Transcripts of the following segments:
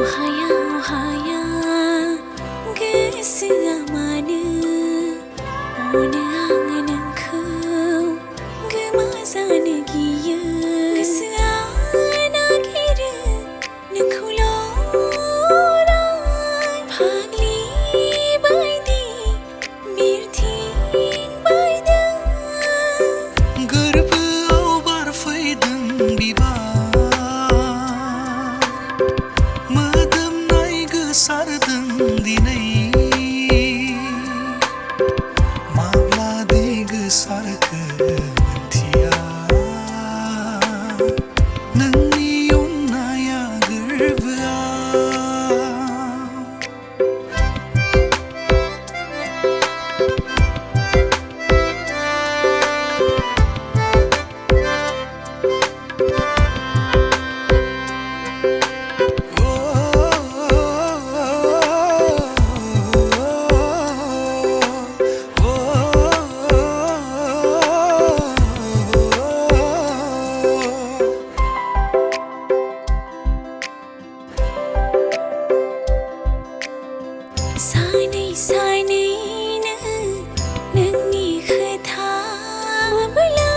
Ohaya, ohaya, gwswa manw, onu anganखौ गोमाजानो गियो, गोसोआ नागिरो नोंखौल' अराय फाग्लि बायदि बिरथिंबायदों। गोरबोआव बारफैदों बिबार, मोदोमनाय गोसारदों दिनै। माब्लादि गोसारखो मोनथिया, नोंनि अननाया गोरबोआव। सानै सानैनो नोंनि खोथा माब्ला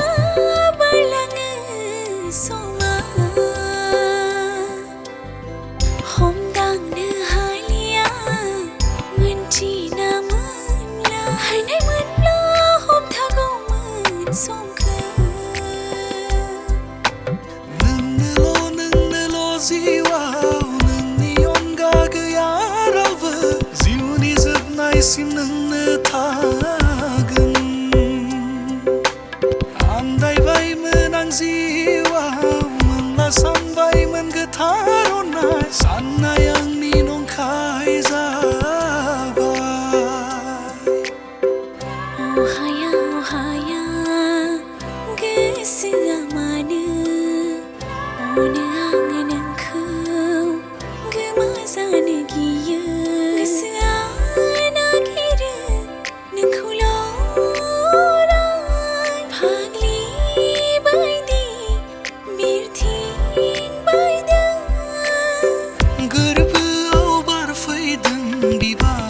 बारलाङो समा, हमदांनो हालिया मोनथिना मोनला, हानायमोनब्ला हमथागौमोन समखौ। नोंनोल' जिउआव नोंनि अनगा गैया रावबो, जिउनि जोबनायसिम नोंनो थागोन। आन्दायबायमोन आं जिउआव मोनला सानबायमोन गोथार अननाय, साननाय आंनि नंखाय जाबाय। Ohaya, ohaya, gwswa manw, onu anganखौ गोमाजानो गियो, गोसोआ नागिरो नोंखौल' अराय फाग्लि बायदि बिरथिंबायदों। गोरबोआव बारफैदों बिबार,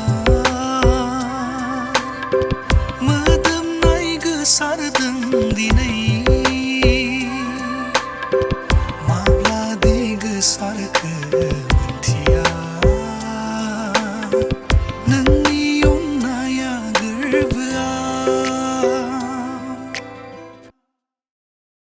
मोदोमनाय गोसारदों दिनै। माब्लादि गोसारखो मोनथिया,